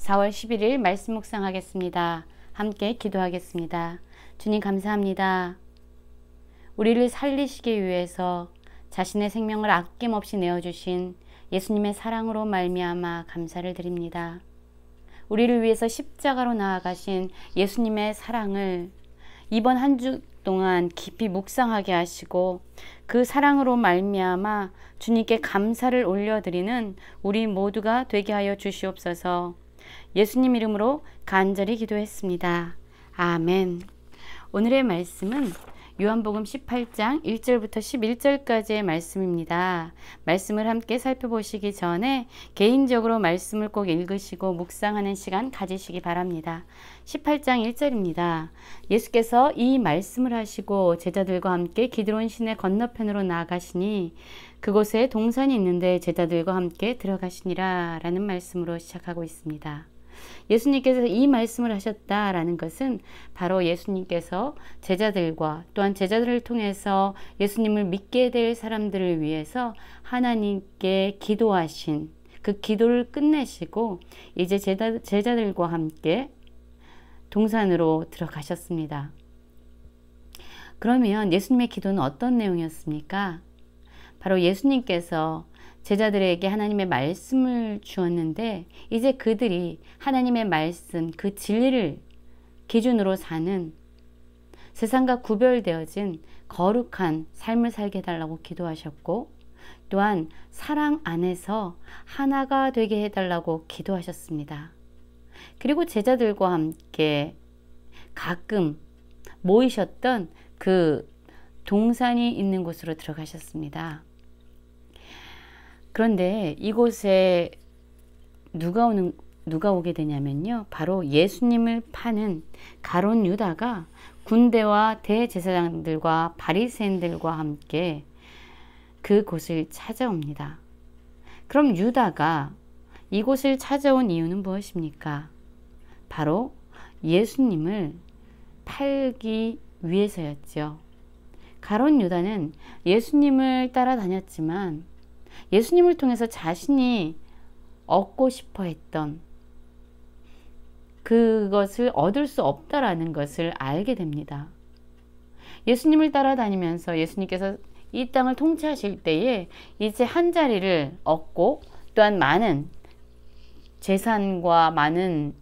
4월 11일 말씀 묵상하겠습니다. 함께 기도하겠습니다. 주님 감사합니다. 우리를 살리시기 위해서 자신의 생명을 아낌없이 내어주신 예수님의 사랑으로 말미암아 감사를 드립니다. 우리를 위해서 십자가로 나아가신 예수님의 사랑을 이번 한 주 동안 깊이 묵상하게 하시고 그 사랑으로 말미암아 주님께 감사를 올려드리는 우리 모두가 되게 하여 주시옵소서. 예수님 이름으로 간절히 기도했습니다. 아멘. 오늘의 말씀은 요한복음 18장 1절부터 11절까지의 말씀입니다. 말씀을 함께 살펴보시기 전에 개인적으로 말씀을 꼭 읽으시고 묵상하는 시간 가지시기 바랍니다. 18장 1절입니다. 예수께서 이 말씀을 하시고 제자들과 함께 기드론 시내 건너편으로 나아가시니 그곳에 동산이 있는데 제자들과 함께 들어가시니라 라는 말씀으로 시작하고 있습니다. 예수님께서 이 말씀을 하셨다라는 것은 바로 예수님께서 제자들과 또한 제자들을 통해서 예수님을 믿게 될 사람들을 위해서 하나님께 기도하신 그 기도를 끝내시고 이제 제자들과 함께 동산으로 들어가셨습니다. 그러면 예수님의 기도는 어떤 내용이었습니까? 바로 예수님께서 제자들에게 하나님의 말씀을 주었는데 이제 그들이 하나님의 말씀, 그 진리를 기준으로 사는 세상과 구별되어진 거룩한 삶을 살게 해달라고 기도하셨고 또한 사랑 안에서 하나가 되게 해달라고 기도하셨습니다. 그리고 제자들과 함께 가끔 모이셨던 그 동산이 있는 곳으로 들어가셨습니다. 그런데 이곳에 누가 오게 되냐면요. 바로 예수님을 파는 가룟 유다가 군대와 대제사장들과 바리새인들과 함께 그곳을 찾아옵니다. 그럼 유다가 이곳을 찾아온 이유는 무엇입니까? 바로 예수님을 팔기 위해서였죠. 가룟 유다는 예수님을 따라다녔지만 예수님을 통해서 자신이 얻고 싶어 했던 그것을 얻을 수 없다라는 것을 알게 됩니다. 예수님을 따라다니면서 예수님께서 이 땅을 통치하실 때에 이제 한 자리를 얻고 또한 많은 재산과 많은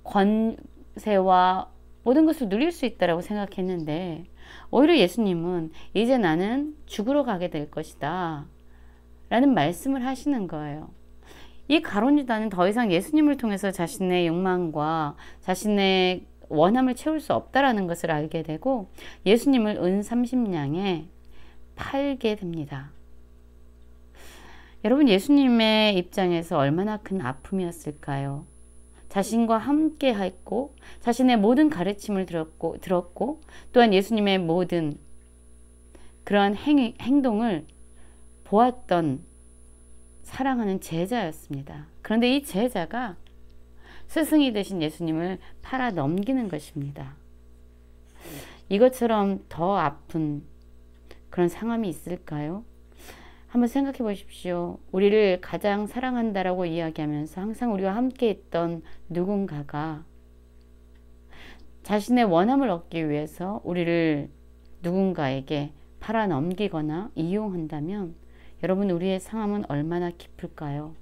권세와 모든 것을 누릴 수 있다라고 생각했는데 오히려 예수님은 이제 나는 죽으러 가게 될 것이다 라는 말씀을 하시는 거예요. 이 가룟 유다는 더 이상 예수님을 통해서 자신의 욕망과 자신의 원함을 채울 수 없다라는 것을 알게 되고 예수님을 은 30냥에 팔게 됩니다. 여러분, 예수님의 입장에서 얼마나 큰 아픔이었을까요? 자신과 함께 했고 자신의 모든 가르침을 들었고 또한 예수님의 모든 그러한 행동을 보았던 사랑하는 제자였습니다. 그런데 이 제자가 스승이 되신 예수님을 팔아 넘기는 것입니다. 이것처럼 더 아픈 그런 상황이 있을까요? 한번 생각해 보십시오. 우리를 가장 사랑한다라고 이야기하면서 항상 우리와 함께 있던 누군가가 자신의 원함을 얻기 위해서 우리를 누군가에게 팔아 넘기거나 이용한다면 여러분, 우리의 상함은 얼마나 깊을까요?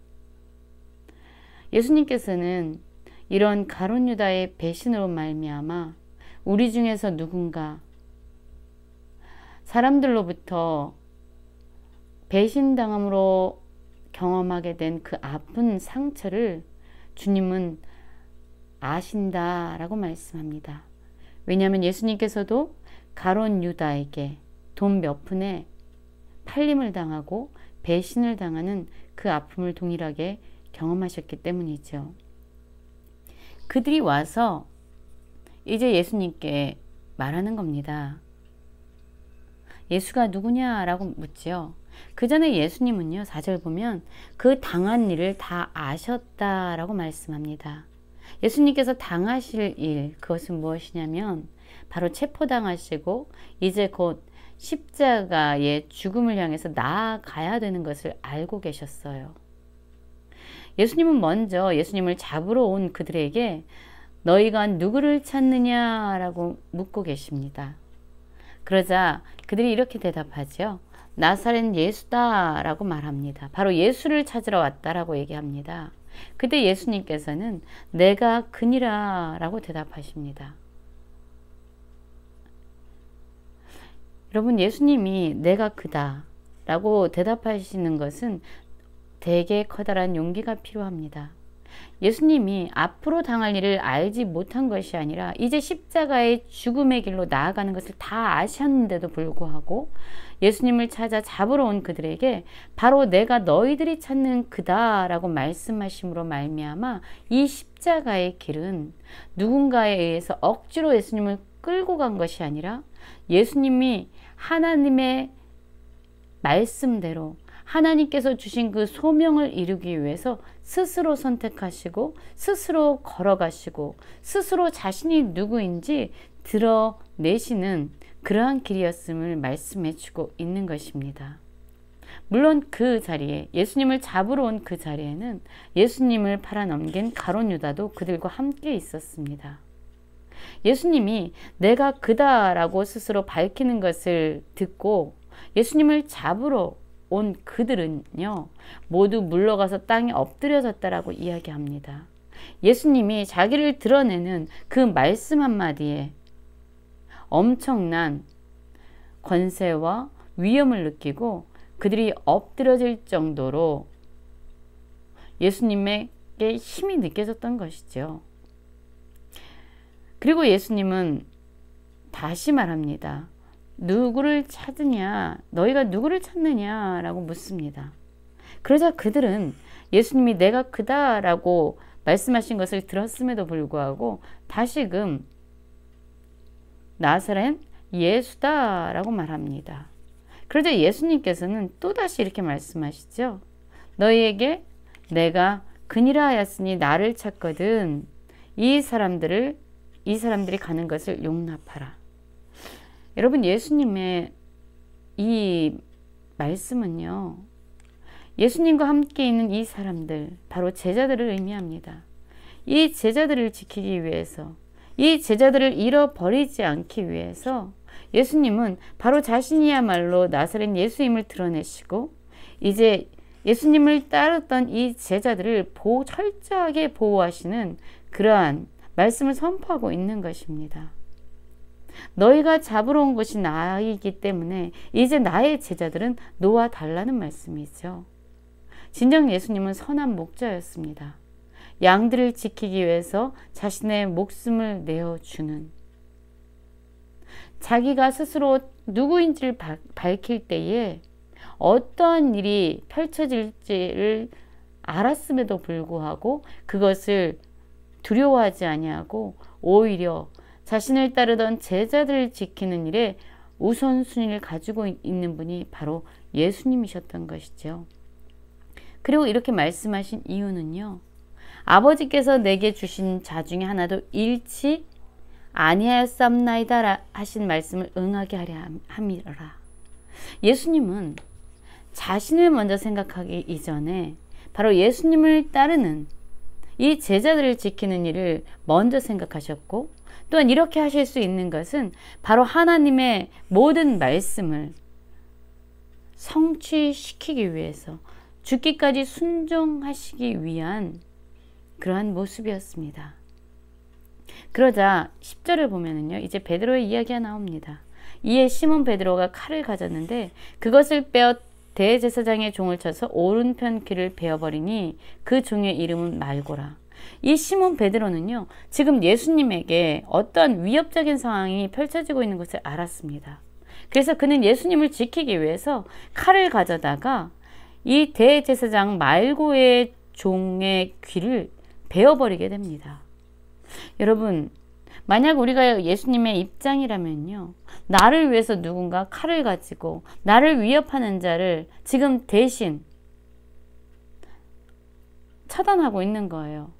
예수님께서는 이런 가룟 유다의 배신으로 말미암아 우리 중에서 누군가 사람들로부터 배신당함으로 경험하게 된 그 아픈 상처를 주님은 아신다라고 말씀합니다. 왜냐하면 예수님께서도 가룟 유다에게 돈 몇 푼에 팔림을 당하고 배신을 당하는 그 아픔을 동일하게 경험하셨기 때문이죠. 그들이 와서 이제 예수님께 말하는 겁니다. 예수가 누구냐라고 묻죠. 그 전에 예수님은요, 4절 보면 그 당한 일을 다 아셨다라고 말씀합니다. 예수님께서 당하실 일, 그것은 무엇이냐면 바로 체포당하시고 이제 곧 십자가의 죽음을 향해서 나아가야 되는 것을 알고 계셨어요. 예수님은 먼저 예수님을 잡으러 온 그들에게 너희가 누구를 찾느냐라고 묻고 계십니다. 그러자 그들이 이렇게 대답하죠. 나사렛 예수다 라고 말합니다. 바로 예수를 찾으러 왔다라고 얘기합니다. 그때 예수님께서는 내가 그니라 라고 대답하십니다. 여러분, 예수님이 내가 그다 라고 대답하시는 것은 되게 커다란 용기가 필요합니다. 예수님이 앞으로 당할 일을 알지 못한 것이 아니라 이제 십자가의 죽음의 길로 나아가는 것을 다 아셨는데도 불구하고 예수님을 찾아 잡으러 온 그들에게 바로 내가 너희들이 찾는 그다 라고 말씀하심으로 말미암아 이 십자가의 길은 누군가에 의해서 억지로 예수님을 끌고 간 것이 아니라 예수님이 하나님의 말씀대로 하나님께서 주신 그 소명을 이루기 위해서 스스로 선택하시고 스스로 걸어가시고 스스로 자신이 누구인지 드러내시는 그러한 길이었음을 말씀해 주고 있는 것입니다. 물론 그 자리에 예수님을 잡으러 온 그 자리에는 예수님을 팔아넘긴 가룟 유다도 그들과 함께 있었습니다. 예수님이 내가 그다라고 스스로 밝히는 것을 듣고 예수님을 잡으러 온 그들은요, 모두 물러가서 땅에 엎드려졌다라고 이야기합니다. 예수님이 자기를 드러내는 그 말씀 한마디에 엄청난 권세와 위엄을 느끼고 그들이 엎드려질 정도로 예수님에게 힘이 느껴졌던 것이죠. 그리고 예수님은 다시 말합니다. 누구를 찾으냐? 너희가 누구를 찾느냐라고 묻습니다. 그러자 그들은 예수님이 내가 그다라고 말씀하신 것을 들었음에도 불구하고 다시금 나사렛 예수다라고 말합니다. 그러자 예수님께서는 또다시 이렇게 말씀하시죠. 너희에게 내가 그니라 하였으니 나를 찾거든 이 사람들이 가는 것을 용납하라. 여러분, 예수님의 이 말씀은요, 예수님과 함께 있는 이 사람들, 바로 제자들을 의미합니다. 이 제자들을 지키기 위해서, 이 제자들을 잃어버리지 않기 위해서 예수님은 바로 자신이야말로 나사렛 예수임을 드러내시고 이제 예수님을 따랐던 이 제자들을 철저하게 보호하시는 그러한 말씀을 선포하고 있는 것입니다. 너희가 잡으러 온 것이 나이기 때문에 이제 나의 제자들은 너와 달라는 말씀이죠. 진정 예수님은 선한 목자였습니다. 양들을 지키기 위해서 자신의 목숨을 내어주는, 자기가 스스로 누구인지를 밝힐 때에 어떠한 일이 펼쳐질지를 알았음에도 불구하고 그것을 두려워하지 아니하고 오히려 자신을 따르던 제자들을 지키는 일에 우선순위를 가지고 있는 분이 바로 예수님이셨던 것이죠. 그리고 이렇게 말씀하신 이유는요, 아버지께서 내게 주신 자 중에 하나도 잃지 아니하였사옵나이다 하신 말씀을 응하게 하려 함이라. 예수님은 자신을 먼저 생각하기 이전에 바로 예수님을 따르는 이 제자들을 지키는 일을 먼저 생각하셨고, 또한 이렇게 하실 수 있는 것은 바로 하나님의 모든 말씀을 성취시키기 위해서 죽기까지 순종하시기 위한 그러한 모습이었습니다. 그러자 10절을 보면은요, 이제 베드로의 이야기가 나옵니다. 이에 시몬 베드로가 칼을 가졌는데 그것을 빼어 대제사장의 종을 쳐서 오른편 귀를 베어버리니 그 종의 이름은 말고라. 이 시몬 베드로는요, 지금 예수님에게 어떤 위협적인 상황이 펼쳐지고 있는 것을 알았습니다. 그래서 그는 예수님을 지키기 위해서 칼을 가져다가 이 대제사장 말고의 종의 귀를 베어버리게 됩니다. 여러분, 만약 우리가 예수님의 입장이라면요, 나를 위해서 누군가 칼을 가지고 나를 위협하는 자를 지금 대신 처단하고 있는 거예요.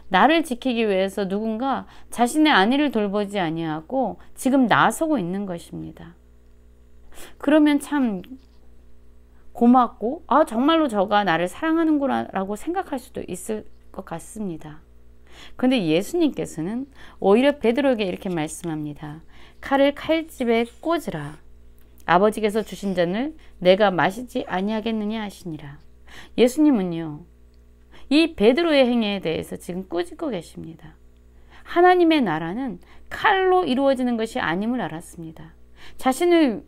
나를 지키기 위해서 누군가 자신의 안위를 돌보지 아니하고 지금 나서고 있는 것입니다. 그러면 참 고맙고 정말로 저가 나를 사랑하는구나 라고 생각할 수도 있을 것 같습니다. 그런데 예수님께서는 오히려 베드로에게 이렇게 말씀합니다. 칼을 칼집에 꽂으라. 아버지께서 주신 잔을 내가 마시지 아니하겠느냐 하시니라. 예수님은요, 이 베드로의 행위에 대해서 지금 꾸짖고 계십니다. 하나님의 나라는 칼로 이루어지는 것이 아님을 알았습니다. 자신을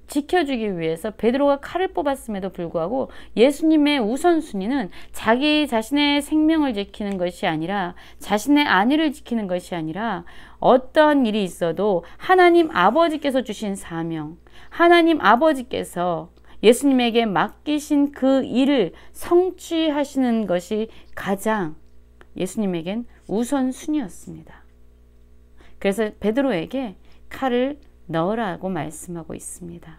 지켜주기 위해서 베드로가 칼을 뽑았음에도 불구하고 예수님의 우선순위는 자기 자신의 생명을 지키는 것이 아니라, 자신의 안위를 지키는 것이 아니라, 어떤 일이 있어도 하나님 아버지께서 주신 사명, 하나님 아버지께서 예수님에게 맡기신 그 일을 성취하시는 것이 가장 예수님에겐 우선순위였습니다. 그래서 베드로에게 칼을 넣으라고 말씀하고 있습니다.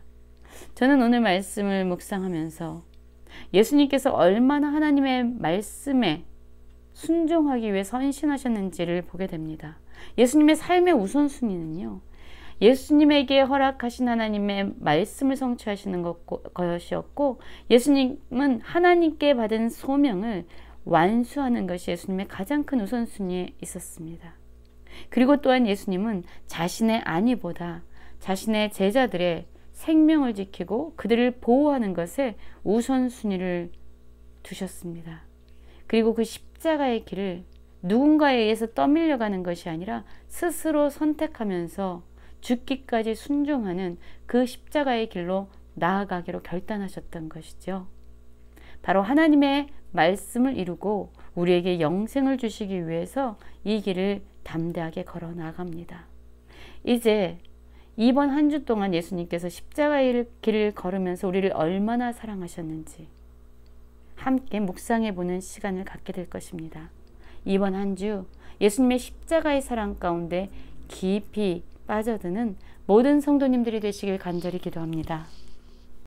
저는 오늘 말씀을 묵상하면서 예수님께서 얼마나 하나님의 말씀에 순종하기 위해 헌신하셨는지를 보게 됩니다. 예수님의 삶의 우선순위는요, 예수님에게 허락하신 하나님의 말씀을 성취하시는 것이었고, 예수님은 하나님께 받은 소명을 완수하는 것이 예수님의 가장 큰 우선순위에 있었습니다. 그리고 또한 예수님은 자신의 안위보다 자신의 제자들의 생명을 지키고 그들을 보호하는 것에 우선순위를 두셨습니다. 그리고 그 십자가의 길을 누군가에 의해서 떠밀려가는 것이 아니라 스스로 선택하면서 죽기까지 순종하는 그 십자가의 길로 나아가기로 결단하셨던 것이죠. 바로 하나님의 말씀을 이루고 우리에게 영생을 주시기 위해서 이 길을 담대하게 걸어 나갑니다. 이제 이번 한 주 동안 예수님께서 십자가의 길을 걸으면서 우리를 얼마나 사랑하셨는지 함께 묵상해 보는 시간을 갖게 될 것입니다. 이번 한 주 예수님의 십자가의 사랑 가운데 깊이 빠져드는 모든 성도님들이 되시길 간절히 기도합니다.